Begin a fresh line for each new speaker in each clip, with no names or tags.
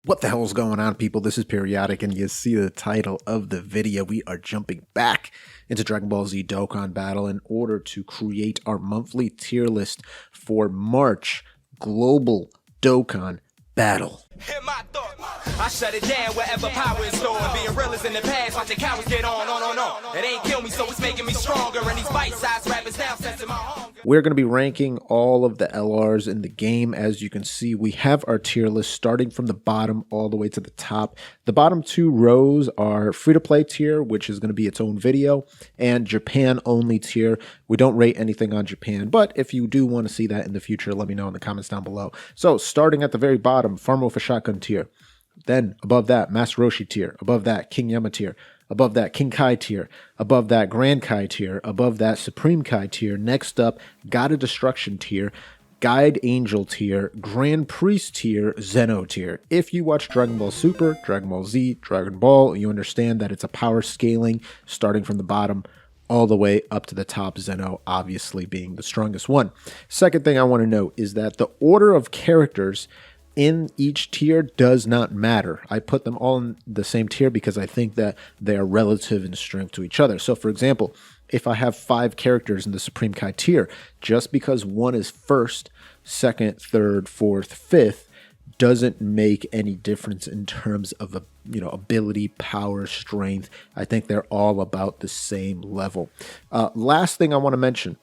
What the hell is going on, people? This is Periodic, and you see the title of the video. We are jumping back into Dragonball Z Dokkan Battle in order to create our monthly tier list for March Global Dokkan Battle.
I shut it down wherever power is stored. Being real is in the past, watching cowards get on. It ain't kill me, so it's making me stronger. And these bite-sized rappers now sensing my home.
We're going to be ranking all of the LRs in the game. As you can see, we have our tier list starting from the bottom all the way to the top. The bottom two rows are free-to-play tier, which is going to be its own video, and Japan-only tier. We don't rate anything on Japan, but if you do want to see that in the future, let me know in the comments down below. So, starting at the very bottom, Farmer with a Shotgun tier. Then, above that, Master Roshi tier. Above that, King Yemma tier. Above that, King Kai tier. Above that, Grand Kai tier. Above that, Supreme Kai tier. Next up, God of Destruction tier. Guide Angel tier. Grand Priest tier. Zeno tier. If you watch Dragon Ball Super, Dragon Ball Z, Dragon Ball, you understand that it's a power scaling starting from the bottom all the way up to the top, Zeno obviously being the strongest one. Second thing I want to note is that the order of characters in each tier does not matter. I put them all in the same tier because I think that they are relative in strength to each other. So for example, if I have 5 characters in the Supreme Kai tier, just because one is first, second, third, fourth, fifth, doesn't make any difference in terms of ability, power, strength. I think they're all about the same level. Last thing I want to mention,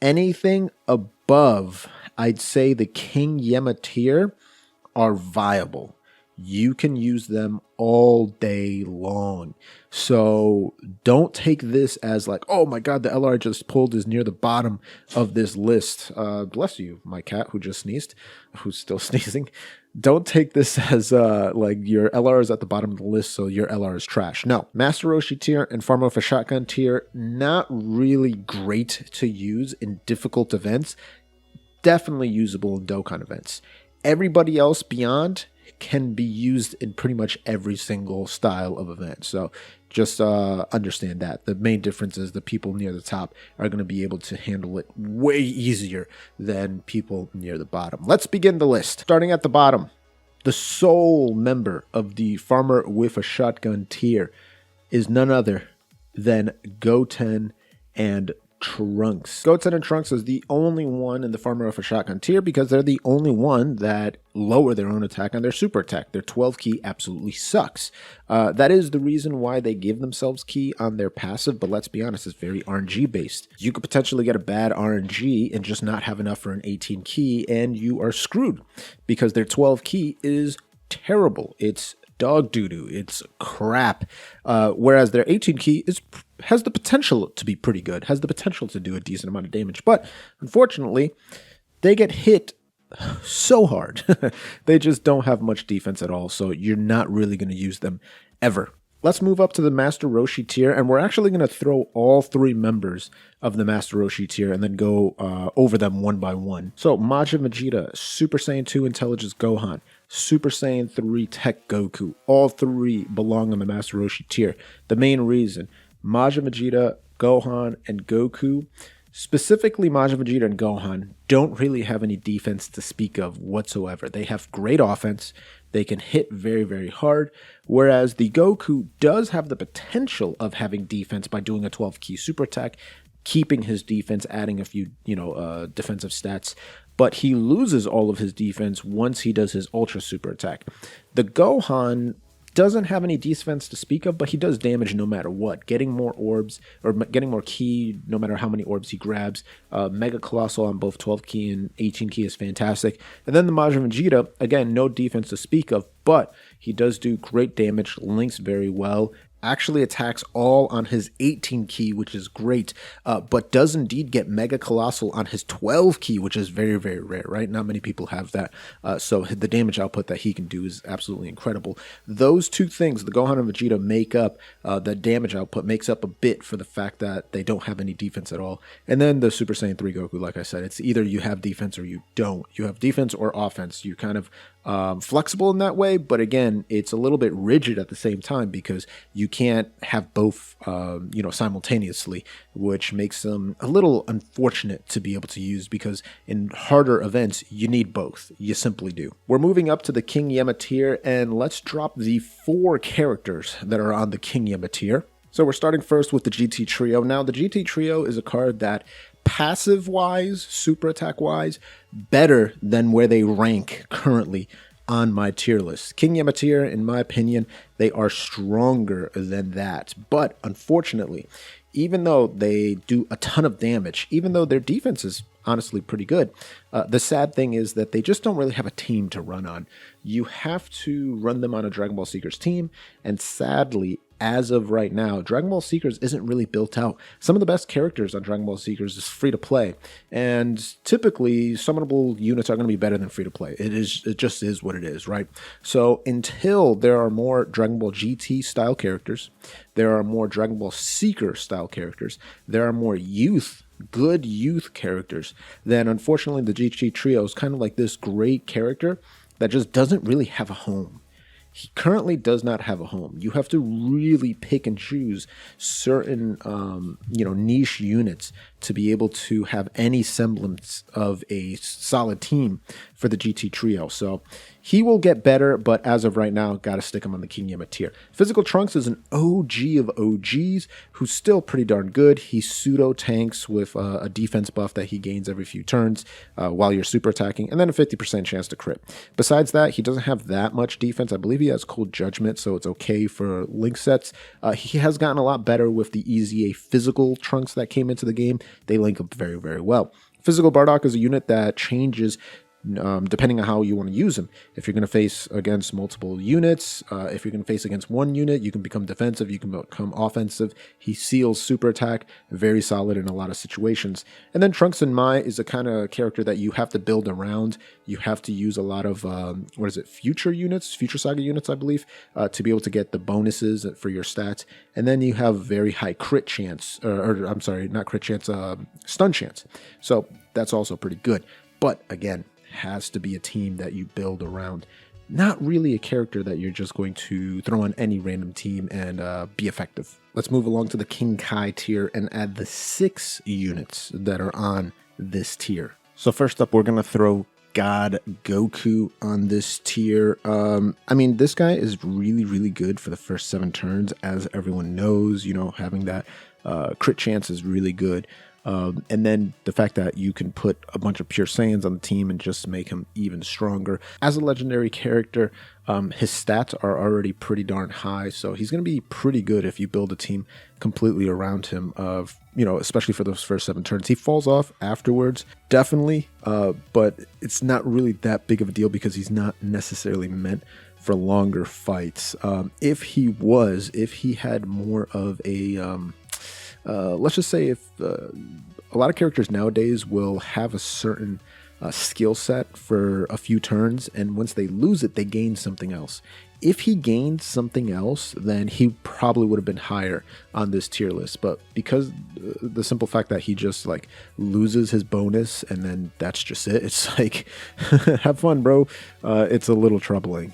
anything above, I'd say the King Yemma tier, are viable. You can use them all day long. So don't take this as like, oh my god, the LR I just pulled is near the bottom of this list. Bless you, my cat who just sneezed, who's still sneezing. Don't take this as like your LR is at the bottom of the list, so your LR is trash. No, Master Roshi tier and Farmer with a Shotgun tier, not really great to use in difficult events. Definitely usable in Dokkan events. Everybody else beyond can be used in pretty much every single style of event. So just understand that. The main difference is the people near the top are going to be able to handle it way easier than people near the bottom. Let's begin the list. Starting at the bottom, the sole member of the Farmer with a Shotgun tier is none other than Goten and Trunks. Goten and Trunks is the only one in the Farmer with a Shotgun tier because they're the only one that lower their own attack on their super attack. Their 12 key absolutely sucks. That is the reason why they give themselves key on their passive, but let's be honest, it's very RNG based. You could potentially get a bad RNG and just not have enough for an 18 key, and you are screwed because their 12 key is terrible. It's dog doo-doo. It's crap. Whereas their 18 key has the potential to be pretty good, has the potential to do a decent amount of damage. But unfortunately, they get hit so hard. They just don't have much defense at all, so you're not really going to use them ever. Let's move up to the Master Roshi tier, and we're actually going to throw all 3 members of the Master Roshi tier and then go over them one by one. So, Majin Vegeta, Super Saiyan 2 Intelligence Gohan, Super Saiyan 3 Tech Goku. All 3 belong on the Master Roshi tier. The main reason, Majin Vegeta, Gohan, and Goku, specifically Majin Vegeta and Gohan, don't really have any defense to speak of whatsoever. They have great offense. They can hit very, very hard, whereas the Goku does have the potential of having defense by doing a 12 key super attack, keeping his defense, adding a few, defensive stats, but he loses all of his defense once he does his ultra super attack. The Gohan doesn't have any defense to speak of, but he does damage no matter what. Getting more orbs, or getting more key, no matter how many orbs he grabs. Mega Colossal on both 12 key and 18 key is fantastic. And then the Majin Vegeta, again, no defense to speak of, but he does do great damage, links very well, actually attacks all on his 18 key, which is great, but does indeed get Mega Colossal on his 12 key, which is very, very rare, right? Not many people have that, so the damage output that he can do is absolutely incredible. Those 2 things, the Gohan and Vegeta, make up the damage output, makes up a bit for the fact that they don't have any defense at all. And then the Super Saiyan 3 Goku, like I said, it's either you have defense or you don't. You have defense or offense. You kind of flexible in that way, but again, it's a little bit rigid at the same time because you can't have both, simultaneously, which makes them a little unfortunate to be able to use because in harder events, you need both. You simply do. We're moving up to the King Yemma tier, and let's drop the 4 characters that are on the King Yemma tier. So we're starting first with the GT Trio. Now, the GT Trio is a card that passive-wise, super attack-wise, better than where they rank currently on my tier list. King Yemma tier, in my opinion, they are stronger than that. But unfortunately, even though they do a ton of damage, even though their defense is honestly pretty good, the sad thing is that they just don't really have a team to run on. You have to run them on a Dragon Ball Seekers team, and sadly, as of right now, Dragon Ball Seekers isn't really built out. Some of the best characters on Dragon Ball Seekers is free to play, and typically summonable units are going to be better than free to play. It just is what it is, right? So until there are more Dragon Ball GT style characters, there are more Dragon Ball Seeker style characters, there are more good youth characters, then unfortunately the GT Trio is kind of like this great character that just doesn't really have a home. He currently does not have a home. You have to really pick and choose certain, niche units to be able to have any semblance of a solid team for the GT Trio. So he will get better, but as of right now, got to stick him on the King Yemma tier. Physical Trunks is an OG of OGs who's still pretty darn good. He pseudo tanks with a defense buff that he gains every few turns while you're super attacking, and then a 50% chance to crit. Besides that, he doesn't have that much defense. I believe he has Cold Judgment, so it's okay for link sets. He has gotten a lot better with the EZA physical Trunks that came into the game. They link up very, very well. Physical Bardock is a unit that changes depending on how you want to use him. If you're going to face against multiple units, if you're going to face against one unit, you can become defensive, you can become offensive. He seals super attack, very solid in a lot of situations. And then Trunks and Mai is a kind of character that you have to build around. You have to use a lot of, future units, Future Saga units, I believe, to be able to get the bonuses for your stats. And then you have very high crit chance, not crit chance, stun chance. So that's also pretty good. But again, has to be a team that you build around. Not really a character that you're just going to throw on any random team and be effective. Let's move along to the King Kai tier and add the 6 units that are on this tier. So first up, we're going to throw God Goku on this tier. This guy is really, really good for the first 7 turns, as everyone knows. Having that crit chance is really good. And then the fact that you can put a bunch of pure Saiyans on the team and just make him even stronger. As a legendary character, his stats are already pretty darn high, so he's going to be pretty good if you build a team completely around him, especially for those first 7 turns. He falls off afterwards, definitely, but it's not really that big of a deal because he's not necessarily meant for longer fights. If he had more of a... let's just say if a lot of characters nowadays will have a certain skill set for a few turns, and once they lose it, they gain something else. If he gained something else, then he probably would have been higher on this tier list. But because the simple fact that he just loses his bonus and then that's just it, it's like, have fun, bro. It's a little troubling.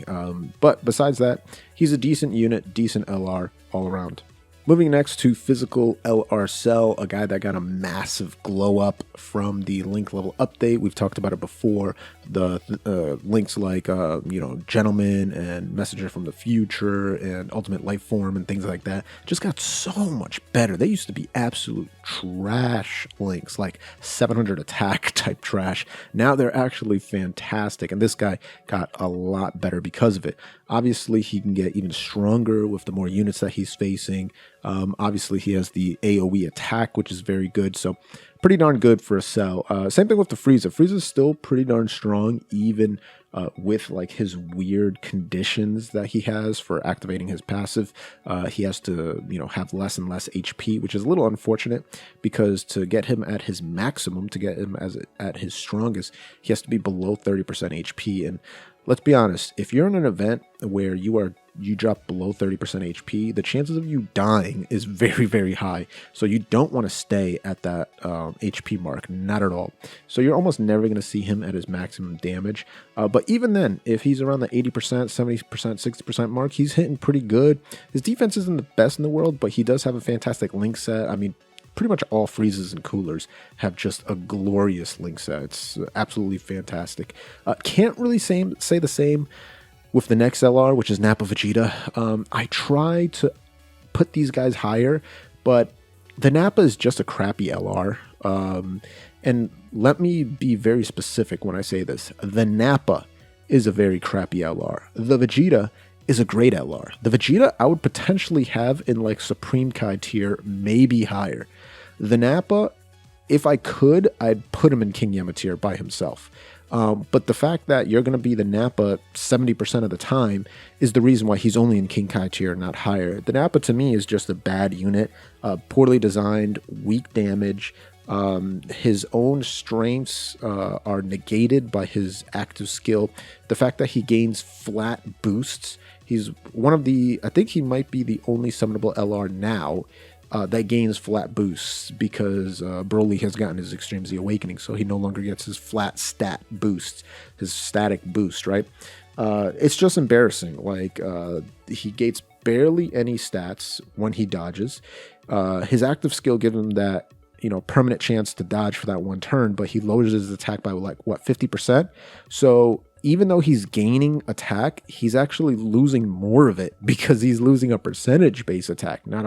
But besides that, he's a decent unit, decent LR all around. Moving next to Physical LR Cell, a guy that got a massive glow up from the link level update. We've talked about it before. The links like, Gentleman and Messenger from the Future and Ultimate Life Form and things like that just got so much better. They used to be absolute trash links, like 700 attack type trash. Now they're actually fantastic, and this guy got a lot better because of it. Obviously, he can get even stronger with the more units that he's facing. Obviously, he has the AoE attack, which is very good. So pretty darn good for a Cell. Same thing with the Frieza. Frieza's still pretty darn strong, even with his weird conditions that he has for activating his passive. He has to, have less and less HP, which is a little unfortunate because to get him at his maximum, to get him at his strongest, he has to be below 30% HP. And let's be honest, if you're in an event where you are you drop below 30% HP, the chances of you dying is very, very high. So you don't want to stay at that HP mark, not at all. So you're almost never going to see him at his maximum damage. But even then, if he's around the 80%, 70%, 60% mark, he's hitting pretty good. His defense isn't the best in the world, but he does have a fantastic link set. I mean, pretty much all freezes and coolers have just a glorious link set. It's absolutely fantastic. Can't really say the same with the next LR, which is Nappa Vegeta. I try to put these guys higher, but the Nappa is just a crappy LR. And let me be very specific when I say this. The Nappa is a very crappy LR. The Vegeta is a great LR. The Vegeta I would potentially have in like Supreme Kai tier, maybe higher. The Nappa, if I could, I'd put him in King Yemma tier by himself. But the fact that you're going to be the Nappa 70% of the time is the reason why he's only in King Kai tier, not higher. The Nappa to me is just a bad unit, poorly designed, weak damage. His own strengths are negated by his active skill. The fact that he gains flat boosts. He's one of the, I think he might be the only summonable LR now that gains flat boosts, because Broly has gotten his Extreme Z Awakening, so he no longer gets his flat stat boosts, his static boost, right? It's just embarrassing. Like, he gets barely any stats when he dodges. His active skill gives him that, permanent chance to dodge for that one turn, but he lowers his attack by like, what, 50%? So even though he's gaining attack, he's actually losing more of it because he's losing a percentage-based attack, not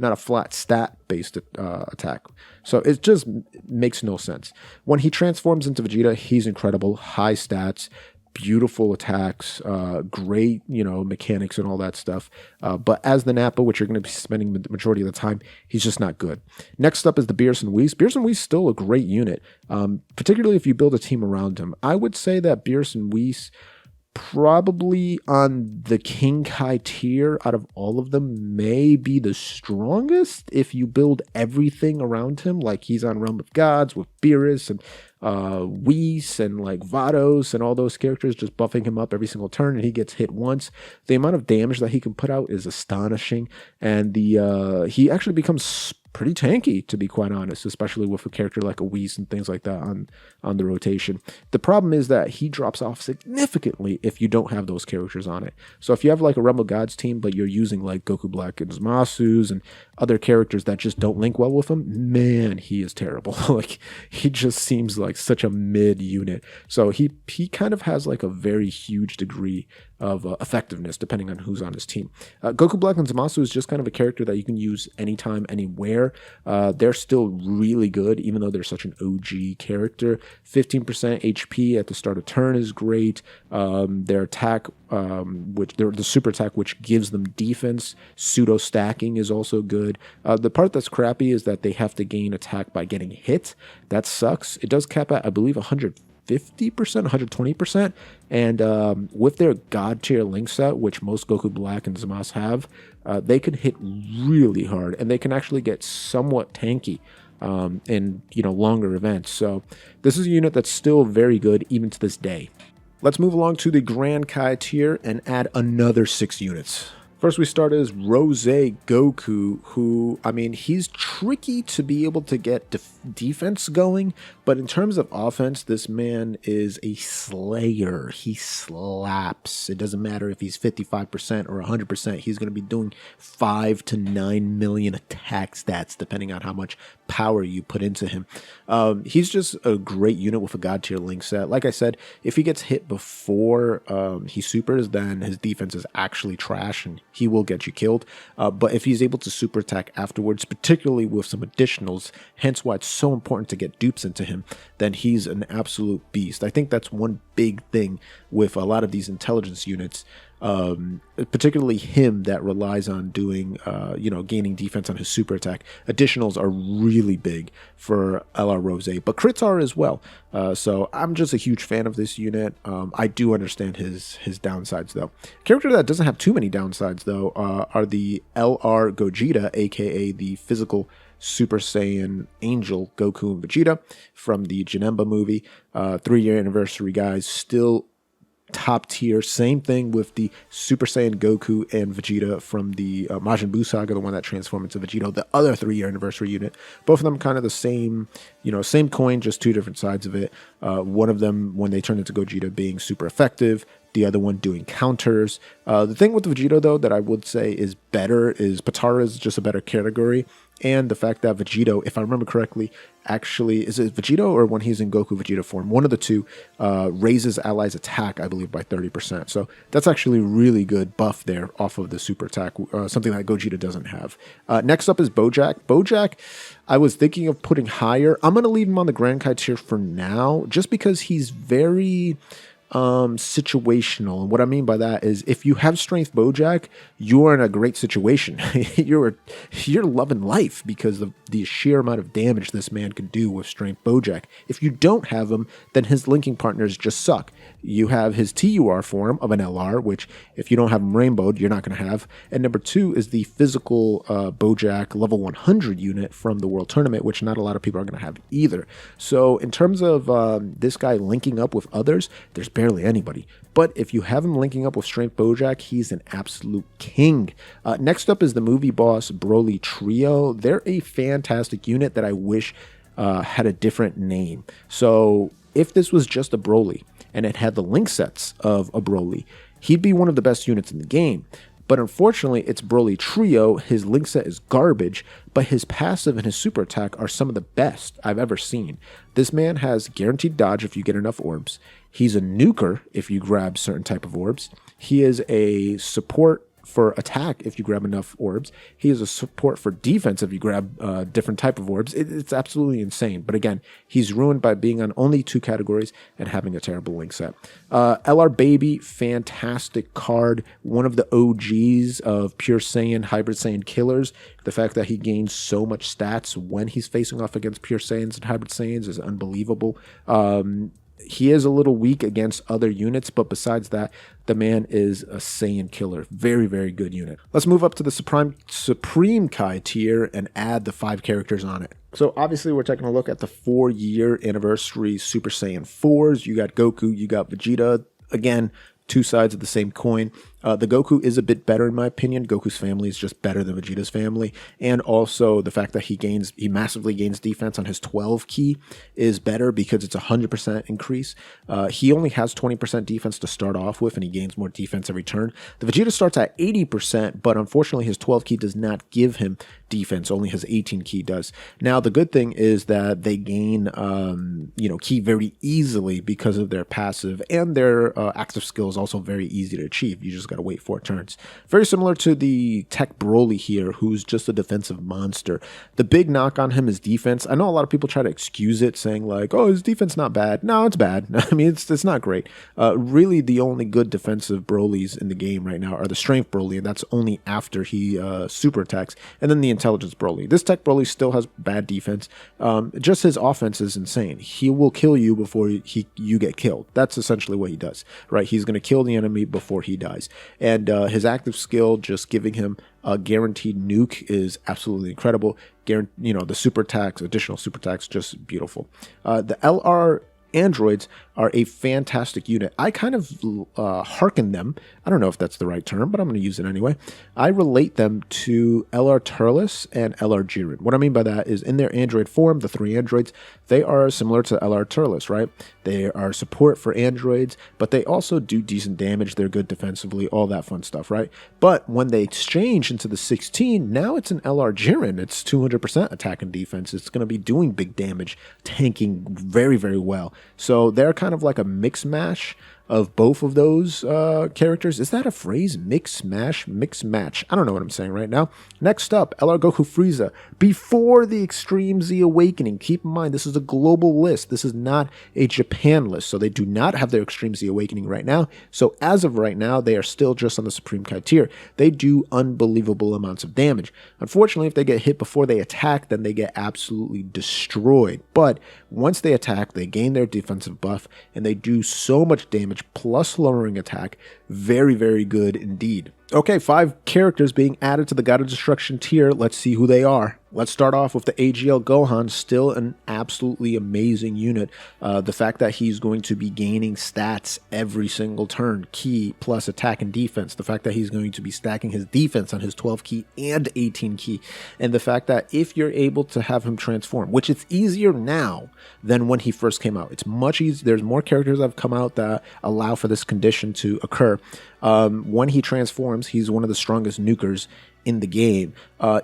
a flat stat-based attack. So it just makes no sense. When he transforms into Vegeta, he's incredible. High stats, beautiful attacks, great, mechanics and all that stuff. But as the Nappa, which you're going to be spending the majority of the time, he's just not good. Next up is the Beerus and Whis. Beerus and Whis still a great unit, particularly if you build a team around him. I would say that Beerus and Whis probably on the King Kai tier out of all of them may be the strongest if you build everything around him. Like, he's on Realm of Gods with Beerus and Whis and like Vados and all those characters, just buffing him up every single turn, and he gets hit once. The amount of damage that he can put out is astonishing, and he actually becomes pretty tanky, to be quite honest, especially with a character like a Whis and things like that on the rotation. The problem is that he drops off significantly if you don't have those characters on it. So if you have like a Realm of Gods team, but you're using like Goku Black and Zamasus and other characters that just don't link well with him, man, he is terrible. Like, he just seems like such a mid unit. So he kind of has like a very huge degree of effectiveness depending on who's on his team. Goku Black and Zamasu is just kind of a character that you can use anytime, anywhere. They're still really good, even though they're such an OG character. 15% HP at the start of turn is great. Their attack, the super attack, which gives them defense, pseudo stacking, is also good. The part that's crappy is that they have to gain attack by getting hit. That sucks. It does cap at, I believe, 150%, 120%, and with their God tier link set, which most Goku Black and Zamasu have, they can hit really hard, and they can actually get somewhat tanky in longer events. So this is a unit that's still very good even to this day. Let's move along to the Grand Kai tier and add another 6 units. First we start is Rose Goku, who, I mean, he's tricky to be able to get defense going, but in terms of offense, this man is a slayer. He slaps. It doesn't matter if he's 55% or 100%. He's going to be doing 5 to 9 million attack stats, depending on how much power you put into him. He's just a great unit with a God tier link set. Like I said, if he gets hit before he supers, then his defense is actually trash and he will get you killed. But if he's able to super attack afterwards, particularly with some additionals, hence why it's so important to get dupes into him, then he's an absolute beast. I think that's one big thing with a lot of these intelligence units, particularly him, that relies on doing, gaining defense on his super attack. Additionals are really big for LR Rose, but crits are as well. So I'm just a huge fan of this unit. I do understand his downsides, though. A character that doesn't have too many downsides, though, are the LR Gogeta, aka the physical Super Saiyan Angel Goku and Vegeta from the Janemba movie. 3-year anniversary, guys. Still top tier. Same thing with the Super Saiyan Goku and Vegeta from the Majin Buu saga, the one that transformed into Vegito, the other 3-year anniversary unit. Both of them kind of the same, same coin, just two different sides of it. One of them, when they turned into Gogeta, being super effective. The other one doing counters. The thing with Vegito, though, that I would say is better is Potara is just a better category. And the fact that Vegito, if I remember correctly, actually, is it Vegito or when he's in Goku Vegeta form? One of the two raises allies' attack, I believe, by 30%. So that's actually really good buff there off of the super attack, something that Gogeta doesn't have. Next up is Bojack. Bojack, I was thinking of putting higher. I'm going to leave him on the Grand Kai tier for now, just because he's very situational. And what I mean by that is if you have strength Bojack, you're in a great situation. you're loving life because of the sheer amount of damage this man can do with strength Bojack. If you don't have him, then his linking partners just suck. You have his TUR form of an LR, which if you don't have him rainbowed, you're not going to have. And number 2 is the physical Bojack level 100 unit from the World Tournament, which not a lot of people are going to have either. So in terms of this guy linking up with others, there's barely anybody. But if you have him linking up with Strength Bojack, he's an absolute king. Next up is the movie boss Broly Trio. They're a fantastic unit that I wish had a different name. So if this was just a Broly and it had the link sets of a Broly, he'd be one of the best units in the game. But unfortunately, it's Broly Trio. His link set is garbage, but his passive and his super attack are some of the best I've ever seen. This man has guaranteed dodge if you get enough orbs. He's a nuker if you grab certain type of orbs. He is a support for attack if you grab enough orbs. He is a support for defense if you grab different type of orbs. It's absolutely insane. But again, he's ruined by being on only 2 categories and having a terrible link set. LR Baby, fantastic card. One of the OGs of Pure Saiyan, Hybrid Saiyan killers. The fact that he gains so much stats when he's facing off against Pure Saiyans and Hybrid Saiyans is unbelievable. He is a little weak against other units, but besides that, the man is a Saiyan killer. Very, very good unit. Let's move up to the Supreme Kai tier and add the 5 characters on it. So obviously we're taking a look at the 4-year anniversary Super Saiyan 4s. You got Goku, you got Vegeta. Again, 2 sides of the same coin. The Goku is a bit better in my opinion. Goku's family is just better than Vegeta's family. And also the fact that he massively gains defense on his 12 key is better because it's 100% increase. He only has 20% defense to start off with and he gains more defense every turn. The Vegeta starts at 80%, but unfortunately his 12 key does not give him defense. Only his 18 key does. Now the good thing is that they gain key very easily because of their passive, and their active skill is also very easy to achieve. You just got to wait 4 turns. Very similar to the Tech Broly here, who's just a defensive monster. The big knock on him is defense. I know a lot of people try to excuse it, saying like, oh, his defense not bad. No, it's bad. I mean, it's not great. Really, the only good defensive Brolys in the game right now are the Strength Broly, and that's only after he super attacks, and then the Intelligence Broly. This Tech Broly still has bad defense. Just his offense is insane. He will kill you before you get killed. That's essentially what he does, right? He's going to kill the enemy before he dies. And his active skill, just giving him a guaranteed nuke, is absolutely incredible. The super attacks, additional super attacks, just beautiful. The LR androids are a fantastic unit. I kind of hearken them. I don't know if that's the right term, but I'm going to use it anyway. I relate them to LR Turles and LR Jiren. What I mean by that is in their android form, the 3 androids, they are similar to LR Turles, right? They are support for androids, but they also do decent damage. They're good defensively, all that fun stuff, right? But when they exchange into the 16, now it's an LR Jiren. It's 200% attack and defense. It's going to be doing big damage, tanking very, very well. So they're kind of like a mix mash of both of those characters. Is that a phrase? Mix match? I don't know what I'm saying right now. Next up, LR Goku Frieza. Before the Extreme Z Awakening, keep in mind, this is a global list. This is not a Japan list, so they do not have their Extreme Z Awakening right now. So as of right now, they are still just on the Supreme Kai tier. They do unbelievable amounts of damage. Unfortunately, if they get hit before they attack, then they get absolutely destroyed. But once they attack, they gain their defensive buff, and they do so much damage, plus lowering attack. Very, very good indeed. Okay, 5 characters being added to the God of Destruction tier. Let's see who they are. Let's start off with the AGL Gohan, still an absolutely amazing unit. The fact that he's going to be gaining stats every single turn, key plus attack and defense. The fact that he's going to be stacking his defense on his 12 key and 18 key. And the fact that if you're able to have him transform, which it's easier now than when he first came out. It's much easier. There's more characters that have come out that allow for this condition to occur. When he transforms, he's one of the strongest nukers in the game.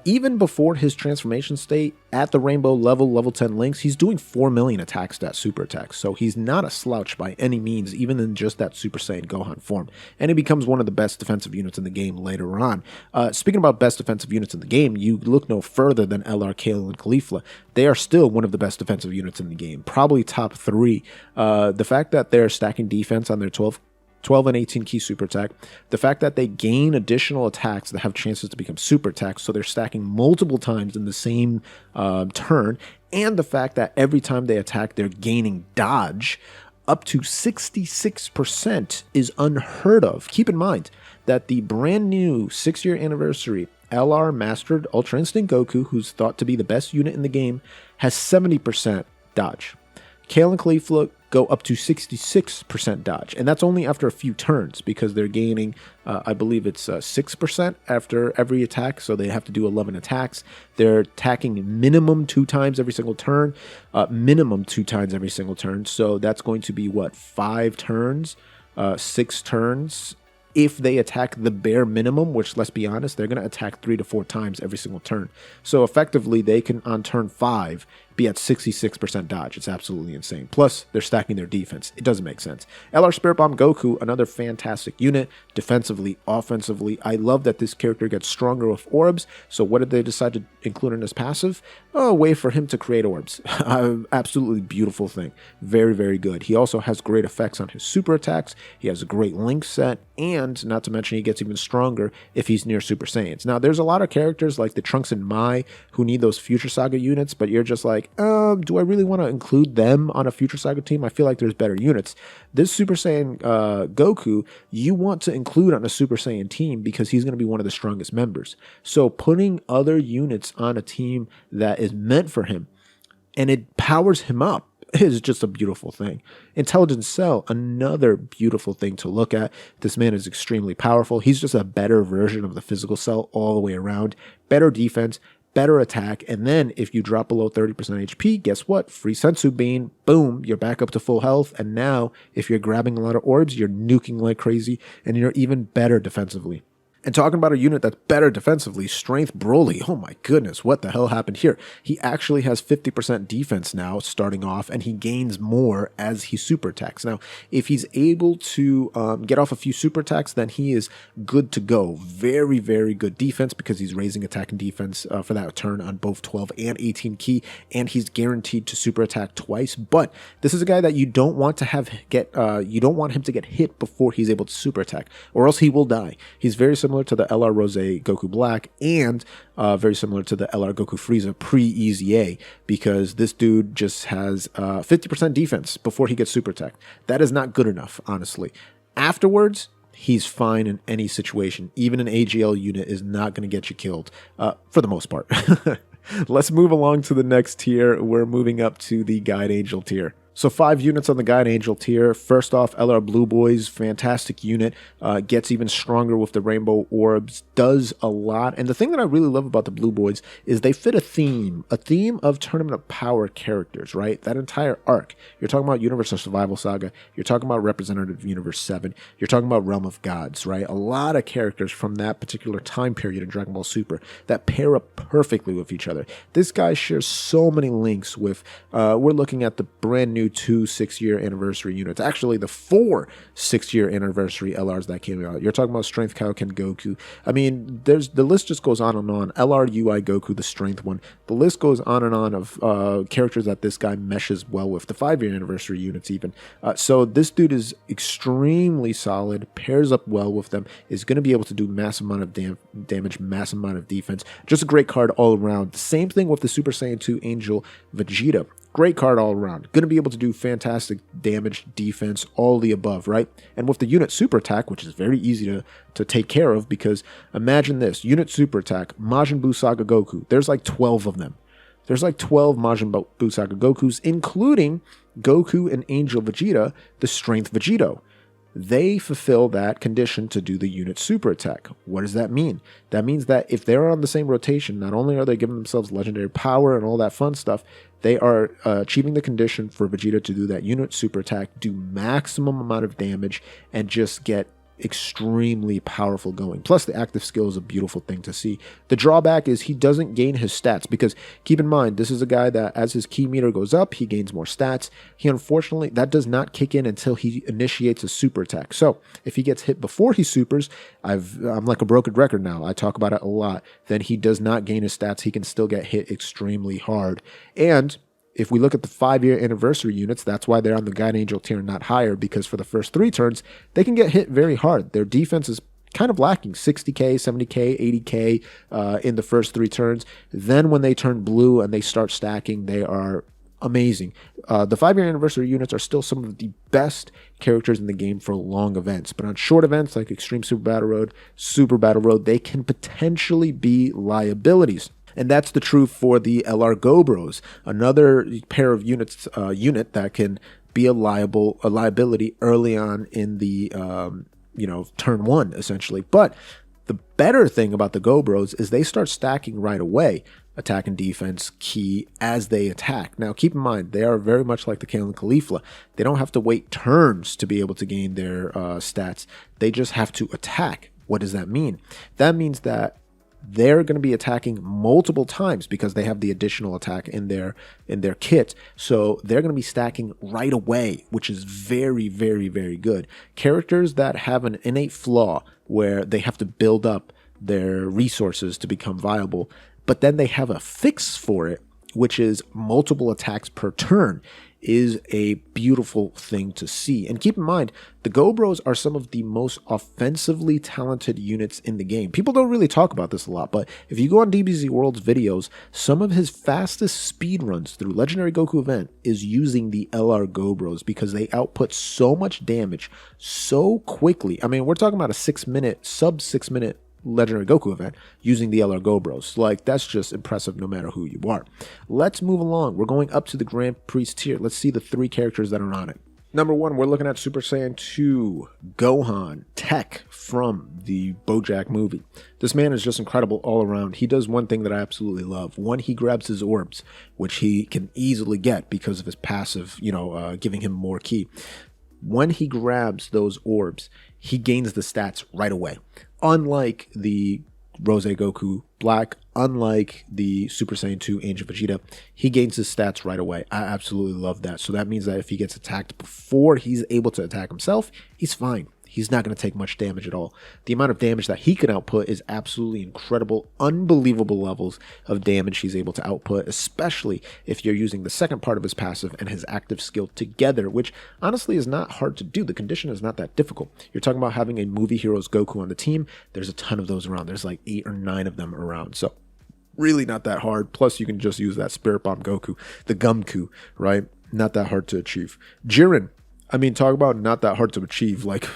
Even before his transformation state, at the rainbow level 10 links, he's doing 4 million attack stats, super attacks. So he's not a slouch by any means, even in just that Super Saiyan Gohan form. And he becomes one of the best defensive units in the game later on. Speaking about best defensive units in the game, you look no further than LR, Kale, and Caulifla. They are still one of the best defensive units in the game, probably top 3. The fact that they're stacking defense on their 12 and 18 key super attack, the fact that they gain additional attacks that have chances to become super attacks, so they're stacking multiple times in the same turn, and the fact that every time they attack, they're gaining dodge up to 66% is unheard of. Keep in mind that the brand new 6-year anniversary LR Mastered Ultra Instinct Goku, who's thought to be the best unit in the game, has 70% dodge. Kale and Caulifla go up to 66% dodge, and that's only after a few turns because they're gaining, I believe it's 6% after every attack, so they have to do 11 attacks. They're attacking minimum 2 times every single turn, so that's going to be, what, 5 turns, 6 turns, if they attack the bare minimum, which, let's be honest, they're going to attack 3 to 4 times every single turn. So effectively, they can, on turn 5, be at 66% dodge. It's absolutely insane. Plus, they're stacking their defense. It doesn't make sense. LR Spirit Bomb Goku, another fantastic unit, defensively, offensively. I love that this character gets stronger with orbs. So what did they decide to include in his passive? Oh, a way for him to create orbs. Absolutely beautiful thing. Very, very good. He also has great effects on his super attacks. He has a great link set, and not to mention he gets even stronger if he's near Super Saiyans. Now, there's a lot of characters like the Trunks and Mai who need those Future Saga units, but you're just like, do I really want to include them on a Future Saga team? I feel like there's better units. This Super Saiyan Goku, you want to include on a Super Saiyan team because he's going to be one of the strongest members. So putting other units on a team that is meant for him and it powers him up is just a beautiful thing. Intelligent Cell, another beautiful thing to look at. This man is extremely powerful. He's just a better version of the physical Cell all the way around. Better defense, better attack, and then if you drop below 30% HP, guess what? Free Sensu Bean, boom, you're back up to full health, and now if you're grabbing a lot of orbs, you're nuking like crazy, and you're even better defensively. And talking about a unit that's better defensively, Strength Broly. Oh my goodness, what the hell happened here? He actually has 50% defense now starting off, and he gains more as he super attacks. Now, if he's able to get off a few super attacks, then he is good to go. Very, very good defense because he's raising attack and defense for that turn on both 12 and 18 key, and he's guaranteed to super attack twice. But this is a guy that you don't want to have you don't want him to get hit before he's able to super attack, or else he will die. He's very similar to the LR Rose Goku Black, and very similar to the LR Goku Frieza pre-Easy A, because this dude just has 50% defense before he gets super attacked. That is not good enough, honestly. Afterwards, he's fine in any situation. Even an AGL unit is not going to get you killed, for the most part. Let's move along to the next tier. We're moving up to the Guide Angel tier. So 5 units on the Guide Angel tier. First off, LR Blue Boys, fantastic unit, gets even stronger with the rainbow orbs, does a lot. And the thing that I really love about the Blue Boys is they fit a theme of Tournament of Power characters, right? That entire arc. You're talking about Universal Survival Saga, you're talking about Representative Universe 7, you're talking about Realm of Gods, right? A lot of characters from that particular time period in Dragon Ball Super that pair up perfectly with each other. This guy shares so many links with, we're looking at the brand new 2 6-year anniversary units. Actually, the 4 6-year anniversary LRs that came out. You're talking about Strength Kaioken Goku. I mean, the list just goes on and on. LR UI Goku, the strength one. The list goes on and on of characters that this guy meshes well with. The 5-year anniversary units even. So this dude is extremely solid, pairs up well with them, is going to be able to do massive amount of damage, massive amount of defense. Just a great card all around. The same thing with the Super Saiyan 2 Angel Vegeta. Great card all around. Going to be able to to do fantastic damage, defense, all the above, right? And with the unit super attack, which is very easy to take care of, because imagine this, unit super attack, Majin Buu Saga Goku, there's like 12 of them. There's like 12 Majin Buu Saga Gokus, including Goku and Angel Vegeta, the Strength Vegito. They fulfill that condition to do the unit super attack. What does that mean? That means that if they're on the same rotation, not only are they giving themselves legendary power and all that fun stuff, they are achieving the condition for Vegeta to do that unit super attack, do maximum amount of damage, and just get extremely powerful going. Plus, the active skill is a beautiful thing to see. The drawback is he doesn't gain his stats, because keep in mind, this is a guy that as his ki meter goes up, he gains more stats. He unfortunately, that does not kick in until he initiates a super attack. So if he gets hit before he supers, I'm like a broken record now, I talk about it a lot, then he does not gain his stats. He can still get hit extremely hard. And if we look at the 5-year anniversary units, that's why they're on the Guide Angel tier and not higher, because for the first 3 turns, they can get hit very hard. Their defense is kind of lacking, 60k, 70k, 80k in the first 3 turns. Then when they turn blue and they start stacking, they are amazing. The 5-year anniversary units are still some of the best characters in the game for long events, but on short events like Extreme Super Battle Road, they can potentially be liabilities. And that's the truth for the LR Gobros, another pair of units, unit that can be a liability early on in the, turn 1, essentially. But the better thing about the Gobros is they start stacking right away, attack and defense key as they attack. Now, keep in mind, they are very much like the Kale and Caulifla. They don't have to wait turns to be able to gain their stats. They just have to attack. What does that mean? That means that they're going to be attacking multiple times because they have the additional attack in their kit. So they're going to be stacking right away, which is very, very, very good. Characters that have an innate flaw where they have to build up their resources to become viable, but then they have a fix for it, which is multiple attacks per turn, is a beautiful thing to see. And keep in mind, the Gobros are some of the most offensively talented units in the game. People don't really talk about this a lot, but if you go on DBZ World's videos, some of his fastest speed runs through Legendary Goku event is using the LR Gobros because they output so much damage so quickly. I mean, we're talking about a sub 6 minute Legendary Goku event using the LR Gobros. Like, that's just impressive no matter who you are. Let's move along. We're going up to the Grand Priest tier. Let's see the 3 characters that are on it. Number 1, we're looking at Super Saiyan 2 Gohan Tech from the BoJack movie. This man is just incredible all around. He does one thing that I absolutely love. One, he grabs his orbs, which he can easily get because of his passive, giving him more ki. When he grabs those orbs, he gains the stats right away. Unlike the Rose Goku Black, unlike the Super Saiyan 2 Angel Vegeta, he gains his stats right away. I absolutely love that. So that means that if he gets attacked before he's able to attack himself, he's fine. He's not going to take much damage at all. The amount of damage that he can output is absolutely incredible, unbelievable levels of damage he's able to output, especially if you're using the second part of his passive and his active skill together, which honestly is not hard to do. The condition is not that difficult. You're talking about having a movie heroes Goku on the team. There's a ton of those around. There's like 8 or 9 of them around. So really not that hard. Plus you can just use that Spirit Bomb Goku, the Gumku, right? Not that hard to achieve. Jiren. I mean, talk about not that hard to achieve. Like,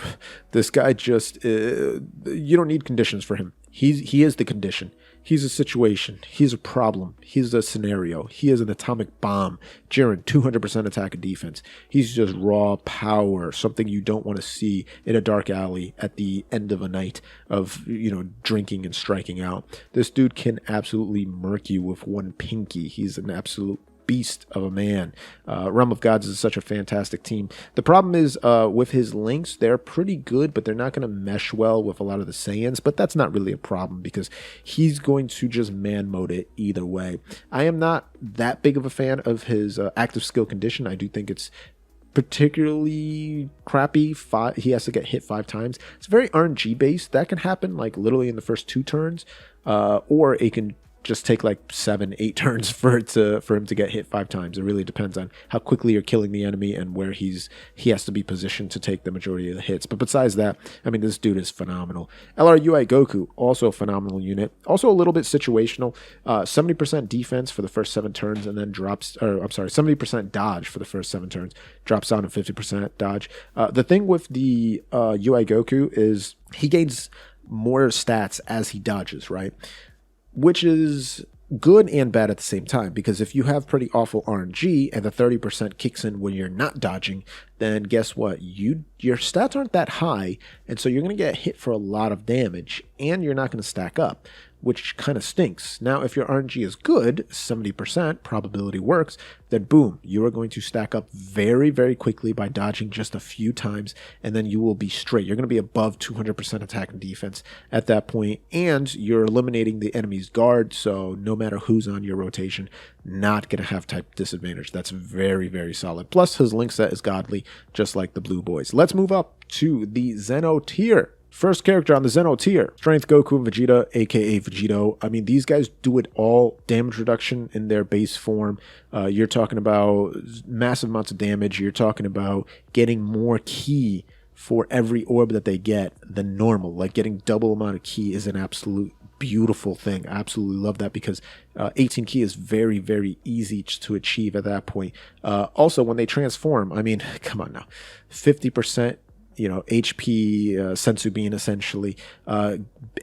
this guy just, you don't need conditions for him. He is the condition. He's a situation. He's a problem. He's a scenario. He is an atomic bomb. Jiren, 200% attack and defense. He's just raw power, something you don't want to see in a dark alley at the end of a night of, drinking and striking out. This dude can absolutely murk you with one pinky. He's an absolute beast of a man. Realm of Gods is such a fantastic team. The problem is with his links, they're pretty good, but they're not going to mesh well with a lot of the Saiyans, but that's not really a problem because he's going to just man mode it either way. I am not that big of a fan of his active skill condition. I do think it's particularly crappy. He has to get hit 5 times. It's very RNG based. That can happen like literally in the first 2 turns, or it can just take like 7-8 turns for him to get hit 5 times. It really depends on how quickly you're killing the enemy and where he has to be positioned to take the majority of the hits. But besides that, I mean, this dude is phenomenal. LRUI Goku, also a phenomenal unit, also a little bit situational. 70% defense for the first 7 turns, and then drops, or I'm sorry, 70% dodge for the first 7 turns, drops down to 50% dodge. The thing with the UI Goku is he gains more stats as he dodges, right? Which is good and bad at the same time, because if you have pretty awful RNG and the 30% kicks in when you're not dodging, then guess what? Your stats aren't that high, and so you're going to get hit for a lot of damage, and you're not going to stack up, which kind of stinks. Now, if your RNG is good, 70% probability works, then boom, you are going to stack up very, very quickly by dodging just a few times, and then you will be straight. You're going to be above 200% attack and defense at that point, and you're eliminating the enemy's guard, so no matter who's on your rotation, not going to have type disadvantage. That's very, very solid. Plus, his link set is godly, just like the Blue Boys. Let's move up to the Zeno tier. First character on the Zeno tier, Strength Goku and Vegeta, aka Vegito. I mean, these guys do it all. Damage reduction in their base form. You're talking about massive amounts of damage. You're talking about getting more ki for every orb that they get than normal. Like getting double amount of ki is an absolute beautiful thing. I absolutely love that, because 18 ki is very, very easy to achieve at that point. Also, when they transform, I mean, come on now, 50%. HP sensu being essentially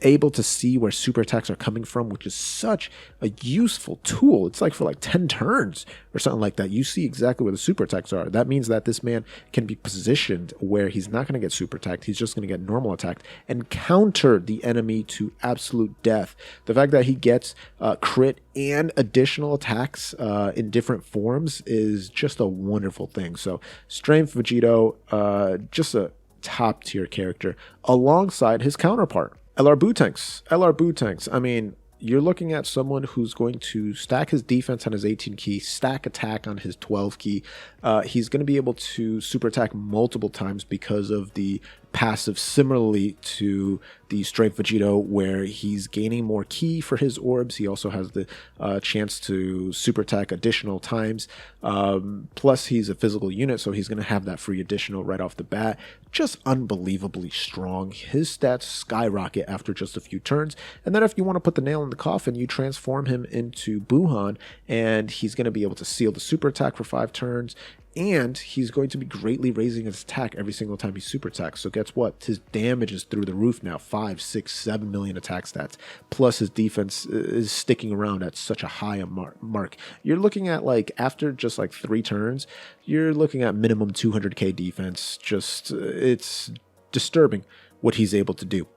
able to see where super attacks are coming from, which is such a useful tool. It's like for like 10 turns or something like that. You see exactly where the super attacks are. That means that this man can be positioned where he's not going to get super attacked. He's just going to get normal attacked and counter the enemy to absolute death. The fact that he gets crit and additional attacks in different forms is just a wonderful thing. So Strength Vegito, just a top tier character alongside his counterpart LR Bootanks. LR Bootanks, I mean, you're looking at someone who's going to stack his defense on his 18 ki, stack attack on his 12 ki. He's going to be able to super attack multiple times because of the passive, similarly to the Strength Vegito, where he's gaining more ki for his orbs. He also has the chance to super attack additional times. Plus, he's a physical unit, so he's going to have that free additional right off the bat. Just unbelievably strong. His stats skyrocket after just a few turns. And then if you want to put the nail in the coffin, you transform him into Buhan, and he's going to be able to seal the super attack for 5 turns. And he's going to be greatly raising his attack every single time he super attacks. So guess what? His damage is through the roof now. 5, 6, 7 million attack stats. Plus his defense is sticking around at such a high mark. You're looking at, like, after just like 3 turns, you're looking at minimum 200k defense. Just, it's disturbing what he's able to do.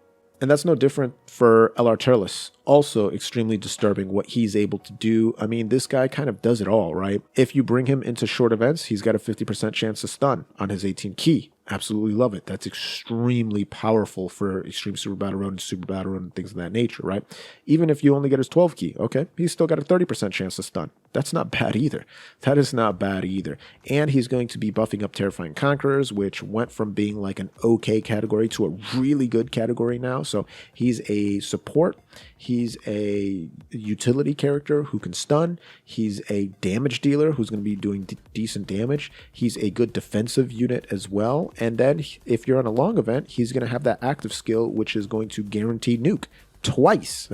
And that's no different for LR Turles. Also extremely disturbing what he's able to do. I mean, this guy kind of does it all, right? If you bring him into short events, he's got a 50% chance to stun on his 18 ki. Absolutely love it. That's extremely powerful for Extreme Super Battle Road and Super Battle Road and things of that nature, right? Even if you only get his 12 ki, okay, he's still got a 30% chance to stun. That's not bad either. That is not bad either. And he's going to be buffing up Terrifying Conquerors, which went from being like an okay category to a really good category now. So he's a support. He's a utility character who can stun. He's a damage dealer who's going to be doing decent damage. He's a good defensive unit as well. And then if you're on a long event, he's going to have that active skill, which is going to guarantee nuke twice.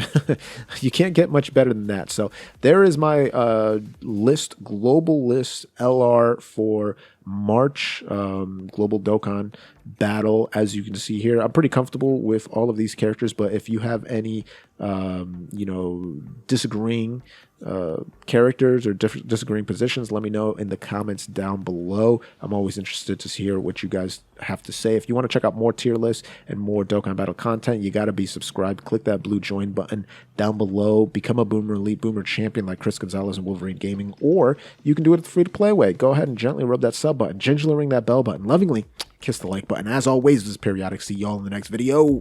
You can't get much better than that. So there is my list, global list LR for March Global Dokkan Battle. As you can see here, I'm pretty comfortable with all of these characters, but if you have any disagreeing characters or disagreeing positions, let me know in the comments down below. I'm always interested to hear what you guys have to say. If you want to check out more tier lists and more Dokkan Battle content, you got to be subscribed. Click that blue join button down below. Become a Boomer Elite, Boomer Champion like Chris Gonzalez and Wolverine Gaming, or you can do it the free-to-play way. Go ahead and gently rub that sub button, gingerly ring that bell button, lovingly kiss the like button. As always, this is Periodic. See y'all in the next video.